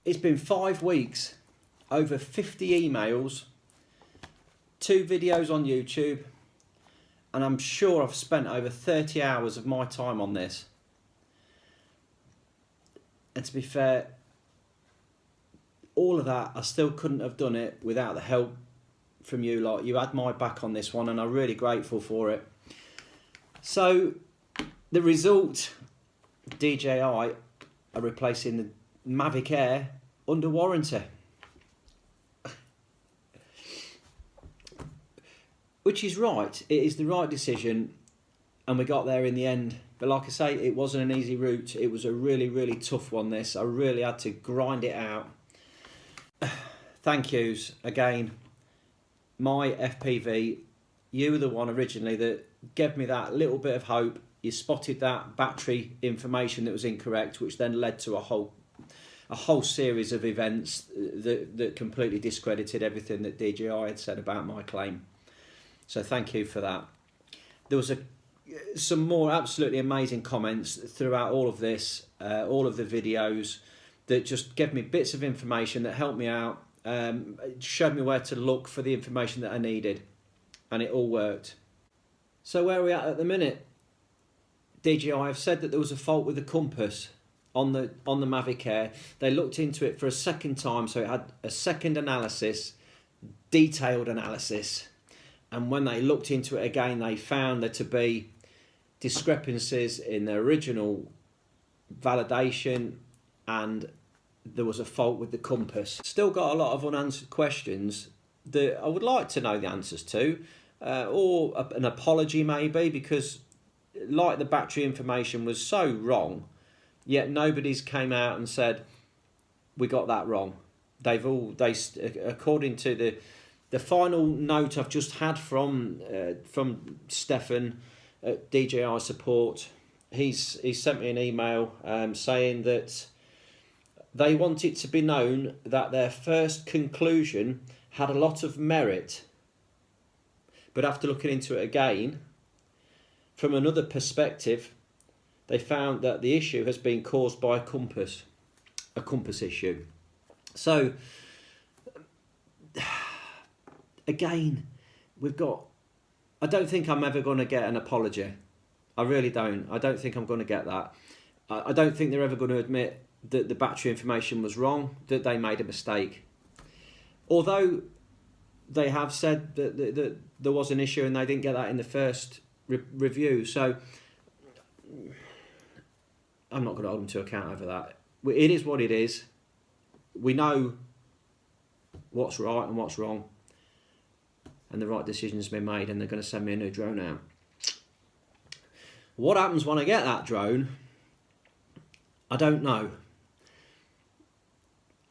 It's been 5 weeks, over 50 emails, 2 videos on YouTube, and I'm sure I've spent over 30 hours of my time on this. And to be fair, all of that, I still couldn't have done it without the help from you lot. You had my back on this one, and I'm really grateful for it. So, the result, DJI are replacing the MAVIC Air under warranty. Which is right, it is the right decision, and we got there in the end. But like I say, it wasn't an easy route. It was a really, really tough one, this. I really had to grind it out. Thank yous again. My FPV, you were the one originally that gave me that little bit of hope. You spotted that battery information that was incorrect, which then led to a whole series of events that completely discredited everything that DJI had said about my claim. So thank you for that. There was some more absolutely amazing comments throughout all of this, all of the videos, that just gave me bits of information that helped me out, showed me where to look for the information that I needed, and it all worked. So where are we at the minute? DJI have said that there was a fault with the compass on the MAVIC Air. They looked into it for a second time, so it had a second analysis, detailed analysis, and when they looked into it again, they found there to be discrepancies in the original validation, and there was a fault with the compass. Still got a lot of unanswered questions that I would like to know the answers to, or an apology maybe, because like the battery information was so wrong, yet nobody's came out and said we got that wrong. According to the final note I've just had from Stefan at DJI support, he's sent me an email saying that they want it to be known that their first conclusion had a lot of merit, but after looking into it again, from another perspective, they found that the issue has been caused by a compass issue. So, again, I don't think I'm ever going to get an apology. I really don't. I don't think I'm going to get that. I don't think they're ever going to admit that the battery information was wrong, that they made a mistake. Although they have said that there was an issue and they didn't get that in the first review. So I'm not going to hold them to account over that. It is what it is. We know what's right and what's wrong, and the right decision's been made, and they're going to send me a new drone out. What happens when I get that drone? I don't know.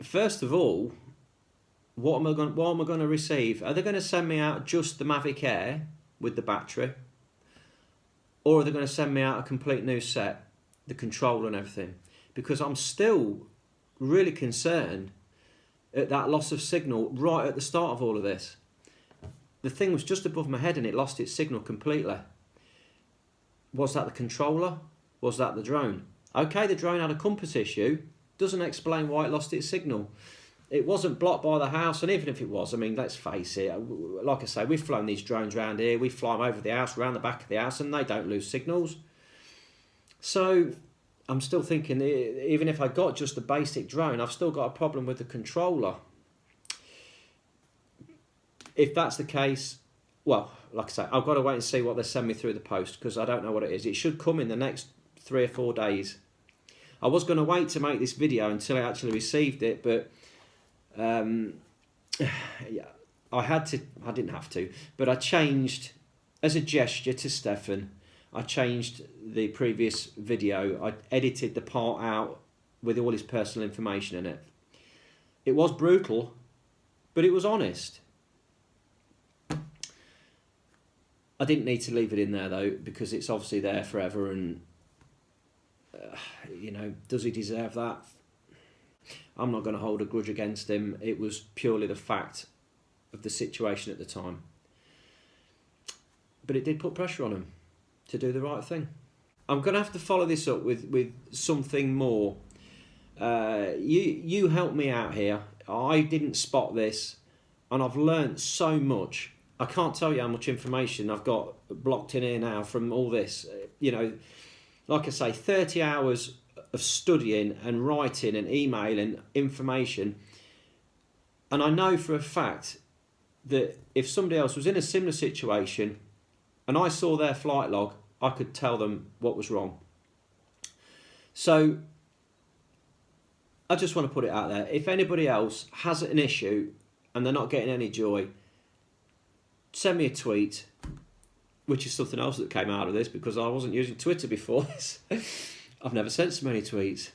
First of all, what am I going to receive? Are they going to send me out just the MAVIC Air with the battery? Or are they going to send me out a complete new set, the controller and everything? Because I'm still really concerned at that loss of signal right at the start of all of this. The thing was just above my head and it lost its signal completely. Was that the controller? Was that the drone? Okay, the drone had a compass issue. Doesn't explain why it lost its signal. It wasn't blocked by the house, and even if it was, I mean, let's face it, like I say, we've flown these drones around here, we fly them over the house, around the back of the house, and they don't lose signals. So I'm still thinking, even if I got just the basic drone, I've still got a problem with the controller. If that's the case, well, like I say, I've got to wait and see what they send me through the post, because I don't know what it is. It should come in the next 3 or 4 days. I was going to wait to make this video until I actually received it, but yeah, I didn't have to, but I changed, as a gesture to Stefan, I changed the previous video. I edited the part out with all his personal information in it. It was brutal, but it was honest. I didn't need to leave it in there though, because it's obviously there forever, and you know, does he deserve that? I'm not going to hold a grudge against him. It was purely the fact of the situation at the time. But it did put pressure on him to do the right thing. I'm going to have to follow this up with something more. You helped me out here. I didn't spot this, and I've learnt so much. I can't tell you how much information I've got blocked in here now from all this. You know, like I say, 30 hours of studying and writing and emailing information. And I know for a fact that if somebody else was in a similar situation and I saw their flight log, I could tell them what was wrong. So I just want to put it out there. If anybody else has an issue and they're not getting any joy, send me a tweet, which is something else that came out of this because I wasn't using Twitter before this. I've never sent so many tweets.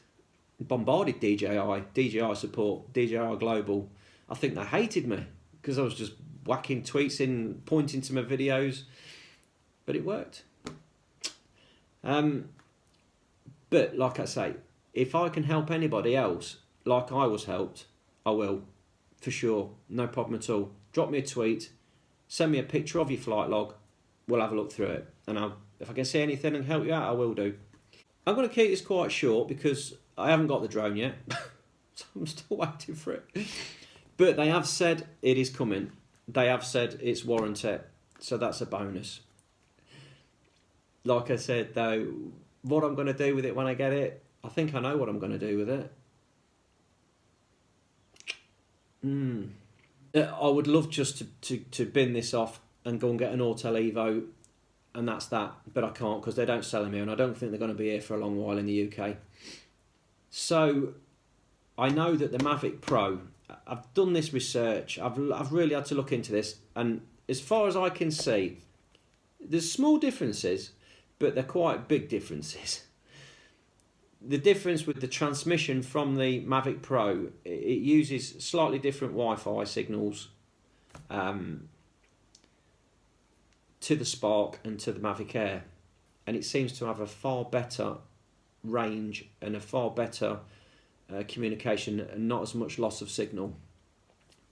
Bombarded DJI support, DJI Global. I think they hated me because I was just whacking tweets in, pointing to my videos, but it worked. But like I say, if I can help anybody else like I was helped, I will, for sure, no problem at all. Drop me a tweet, send me a picture of your flight log, we'll have a look through it, and if I can see anything and help you out, I will do. I'm going to keep this quite short because I haven't got the drone yet, so I'm still waiting for it. But they have said it is coming. They have said it's warranted, so that's a bonus. Like I said though, what I'm going to do with it when I get it, I think I know what I'm going to do with it. I would love just to bin this off and go and get an Autel Evo, and that's that. But I can't because they don't sell them here, and I don't think they're going to be here for a long while in the UK. So I know that the Mavic Pro, I've done this research, I've really had to look into this, and as far as I can see, there's small differences, but they're quite big differences. The difference with the transmission from the Mavic Pro, it uses slightly different Wi-Fi signals to the Spark and to the Mavic Air, and it seems to have a far better range and a far better communication and not as much loss of signal.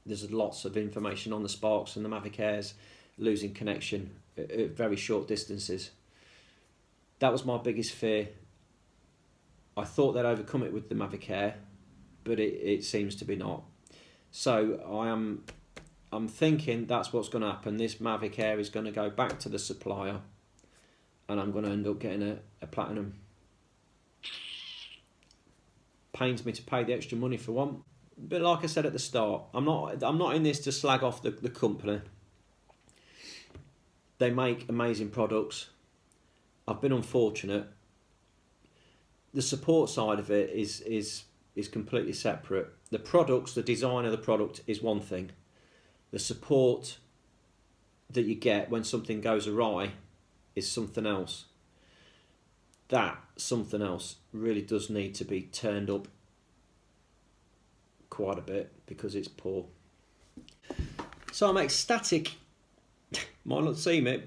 There's lots of information on the Sparks and the Mavic Airs losing connection at very short distances. That was my biggest fear. I thought they'd overcome it with the Mavic Air, but it seems to be not. So I'm thinking that's what's going to happen. This Mavic Air is going to go back to the supplier, and I'm going to end up getting a Platinum. Pains me to pay the extra money for one, but like I said at the start, I'm not in this to slag off the company. They make amazing products. I've been unfortunate. The support side of it is completely separate. The products, the design of the product is one thing. The support that you get when something goes awry is something else. That something else really does need to be turned up quite a bit because it's poor. So I'm ecstatic. Might not seem it,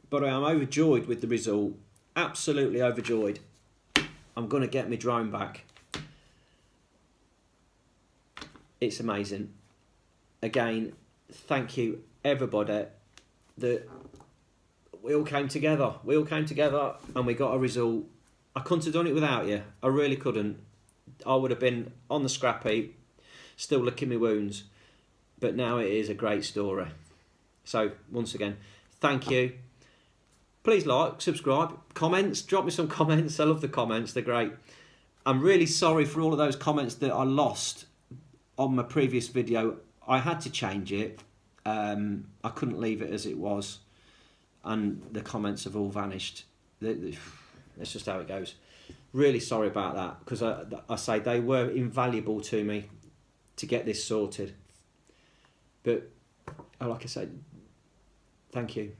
but I am overjoyed with the result. Absolutely overjoyed. I'm going to get my drone back. It's amazing. Again, thank you everybody that we all came together. We all came together and we got a result. I couldn't have done it without you. I really couldn't. I would have been on the scrap heap, still licking my wounds. But now it is a great story. So, once again, thank you. Please like, subscribe, comments, drop me some comments. I love the comments, they're great. I'm really sorry for all of those comments that I lost on my previous video. I had to change it. I couldn't leave it as it was. And the comments have all vanished. That's just how it goes. Really sorry about that, because I say they were invaluable to me to get this sorted. But like I said, thank you.